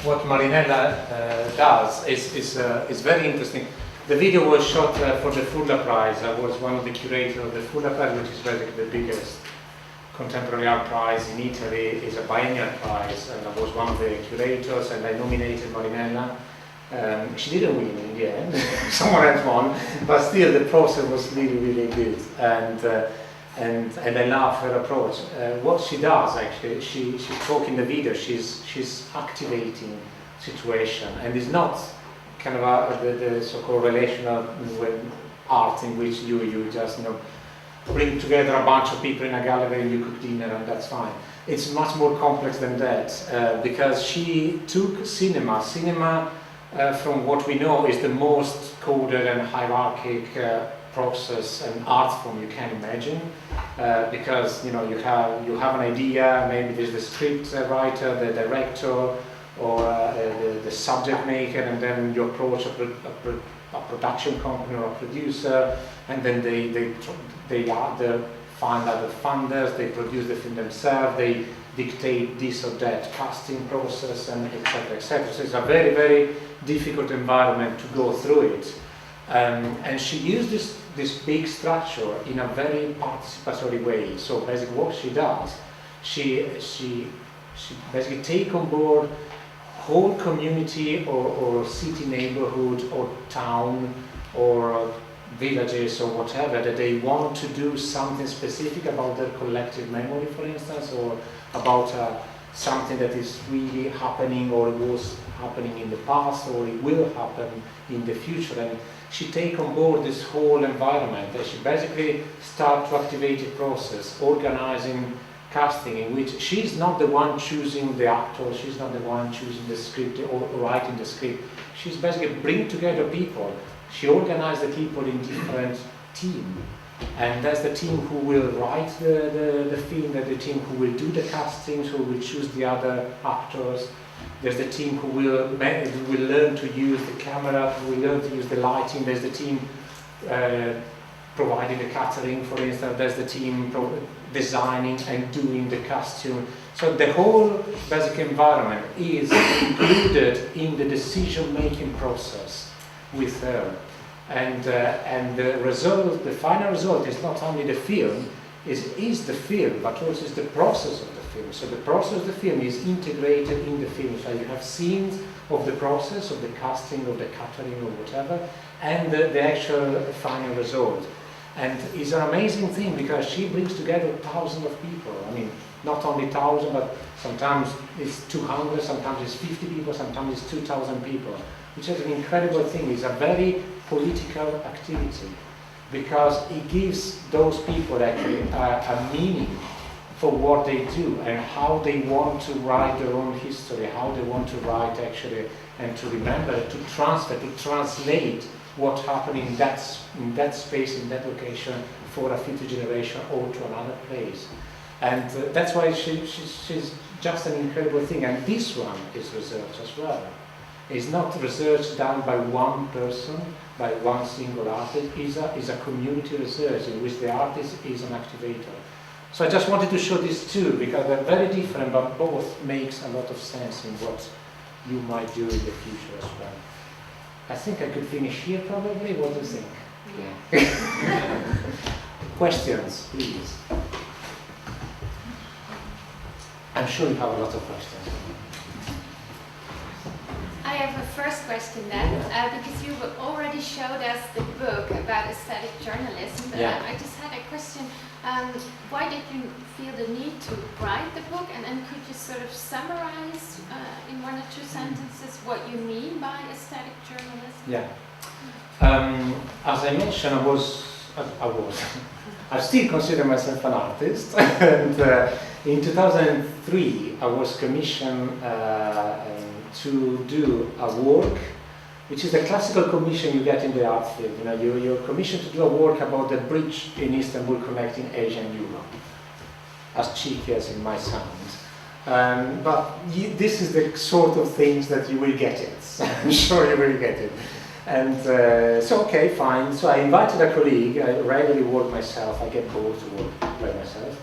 what Marinella does is very interesting. The video was shot for the Fulla Prize. I was one of the curators of the Fulla Prize, which is basically the biggest contemporary art prize in Italy. It's a biennial prize, and I was one of the curators, and I nominated Marinella. She didn't win in the end, someone else won, but still the process was really, really good, and I love her approach. What she does actually, she talks in the video, she's activating situation, and it's not kind of the so-called relational art in which you just bring together a bunch of people in a gallery and you cook dinner and that's fine. It's much more complex than that, because she took cinema. From what we know, is the most coded and hierarchic process and art form you can imagine, because you have an idea, maybe there's the script writer, the director, or the subject maker, and then you approach a production company or a producer, and then they find other funders, they produce the film themselves, they dictate this or that casting process, and etc. etc. So it's a very, very difficult environment to go through it. And she used this big structure in a very participatory way. So basically what she does, she basically take on board whole community or city neighborhood or town or villages or whatever, that they want to do something specific about their collective memory, for instance, or about something that is really happening or was happening in the past or it will happen in the future. And she take on board this whole environment, and she basically start to activate the process, organizing casting, in which she's not the one choosing the actor, she's not the one choosing the script or writing the script. She's basically bring together people. She organized the people in different teams, and that's the team who will write the film, that's the team who will do the castings, who will choose the other actors. There's the team who will learn to use the camera, who will learn to use the lighting. There's the team providing the catering, for instance. There's the team designing and doing the costume. So the whole basic environment is included in the decision-making process with her. And the result, the final result, is not only the film, is the film, but also is the process of the film. So the process of the film is integrated in the film. So you have scenes of the process, of the casting, of the catering, or whatever, and the actual final result. And it's an amazing thing, because she brings together thousands of people. I mean, not only 1,000, but sometimes it's 200, sometimes it's 50 people, sometimes it's 2,000 people, which is an incredible thing. It's a very political activity, because it gives those people actually a meaning for what they do and how they want to write their own history, how they want to write actually, and to remember, to transfer, to translate what happened in that space, in that location, for a future generation or to another place. And that's why she's just an incredible thing. And this one is research as well. It's not research done by one person, by one single artist. It's a community research in which the artist is an activator. So I just wanted to show these two, because they're very different, but both makes a lot of sense in what you might do in the future as well. I think I could finish here probably. What do you think? Yeah. Questions, please. I'm sure you have a lot of questions. I have a first question then, because you already showed us the book about aesthetic journalism, but yeah. I just had a question. Why did you feel the need to write the book, and could you sort of summarize in 1 or 2 sentences what you mean by aesthetic journalism? Yeah. As I mentioned, I still consider myself an artist, and in 2003 I was commissioned to do a work, which is the classical commission you get in the art field. You're commissioned to do a work about the bridge in Istanbul connecting Asia and Europe, as cheeky as it might sound. But this is the sort of things that you will get it. I'm sure you will get it. And so, okay, fine. So I invited a colleague. I rarely work myself. I get bored to work by myself.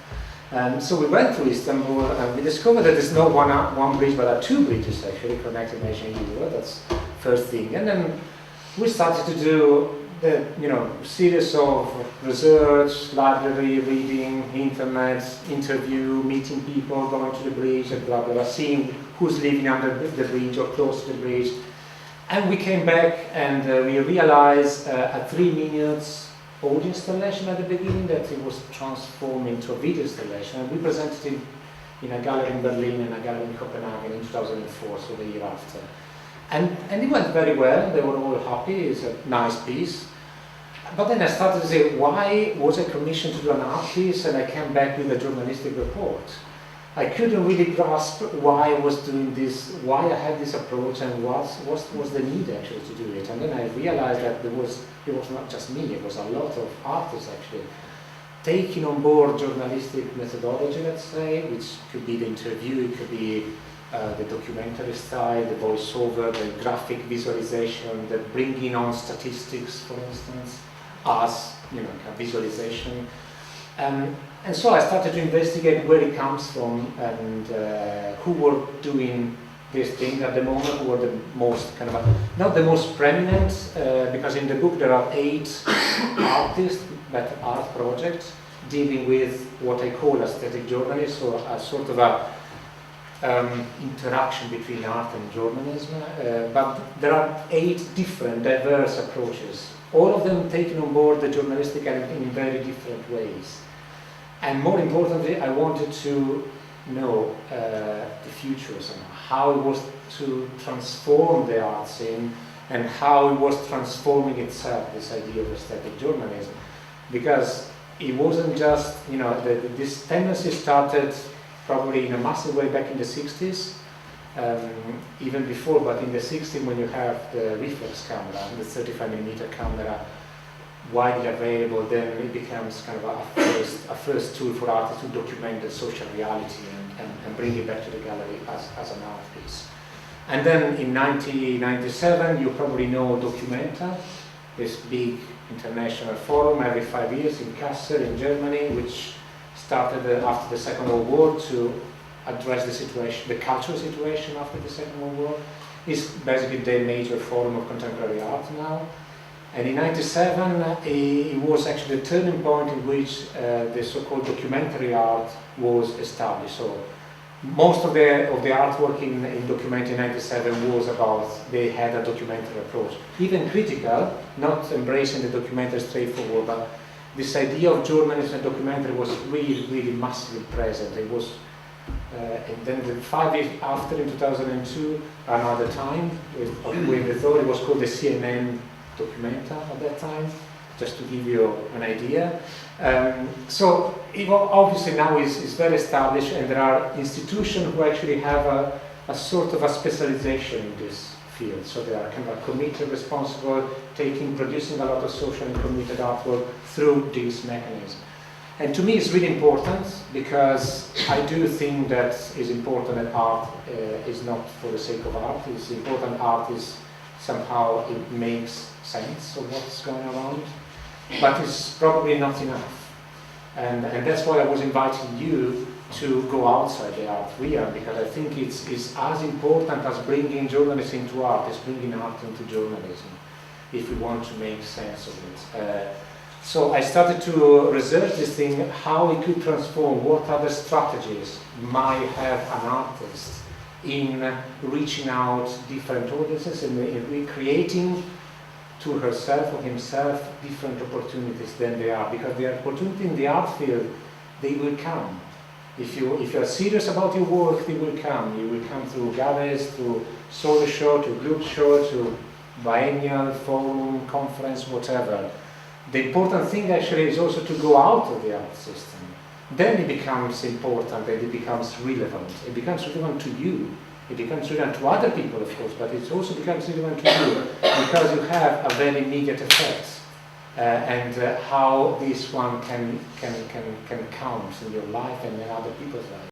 So we went to Istanbul and we discovered that there's not one bridge, but there are two bridges actually connecting Asia and Europe. That's first thing. And then we started to do the series of research, library, reading, internet, interview, meeting people, going to the bridge, and blah blah blah, seeing who's living under the bridge or close to the bridge. And we came back and we realized a 3 minutes audio installation at the beginning that it was transformed into a video installation, and we presented it in a gallery in Berlin and a gallery in Copenhagen in 2004, so the year after. And it went very well, they were all happy, it's a nice piece. But then I started to say, why was I commissioned to do an art piece and I came back with a journalistic report? I couldn't really grasp why I was doing this, why I had this approach, and what was the need actually to do it. And then I realized that it was not just me, it was a lot of artists actually taking on board journalistic methodology, let's say, which could be the interview, it could be the documentary style, the voiceover, the graphic visualization, the bringing on statistics, for instance, as kind of visualization. And so I started to investigate where it comes from and who were doing this thing at the moment, who were the most kind of, not the most prominent, because in the book there are 8 artists, but art projects, dealing with what I call aesthetic journalism, or a sort of a interaction between art and journalism. But there are 8 different, diverse approaches, all of them taking on board the journalistic element in very different ways. And more importantly, I wanted to know the futures and how it was to transform the art scene and how it was transforming itself, this idea of aesthetic journalism. Because it wasn't just, this tendency started probably in a massive way back in the 60s, even before, but in the 60s when you have the reflex camera, the 35mm camera, widely available, then it becomes kind of a first tool for artists to document the social reality and bring it back to the gallery as an art piece. And then in 1997, you probably know Documenta, this big international forum every 5 years in Kassel in Germany, which started after the Second World War to address the situation, the cultural situation after the Second World War. It's basically the major forum of contemporary art now. And in 1997, it was actually the turning point in which the so-called documentary art was established. So most of the artwork in Documenta in 1997 was about, they had a documentary approach. Even critical, not embracing the documentary straightforward, but this idea of journalism and documentary was really, really massively present. It was, and then 5 years after, in 2002, another time, when they thought it was called the CNN Documenta at that time, just to give you an idea. So it obviously now is very established, and there are institutions who actually have a sort of a specialization in this field. So they are kind of committed, responsible, producing a lot of social and committed artwork through this mechanism. And to me it's really important, because I do think that it's important that art is not for the sake of art. It's important art is somehow it makes sense of what's going around, but it's probably not enough. And that's why I was inviting you to go outside the art realm, because I think it's as important as bringing journalism into art, as bringing art into journalism, if we want to make sense of it. So I started to research this thing, how it could transform, what other strategies might have an artist in reaching out different audiences and in creating to herself or himself different opportunities than they are, because the opportunity in the art field, they will come. If you're serious about your work, they will come. You will come through galleries, through solo show, to group show, to biennial, forum, conference, whatever. The important thing actually is also to go out of the art system. Then it becomes important and it becomes relevant. It becomes relevant to you. It becomes relevant to other people, of course, but it also becomes relevant to you, because you have a very immediate effect, and how this one can count in your life and in other people's lives.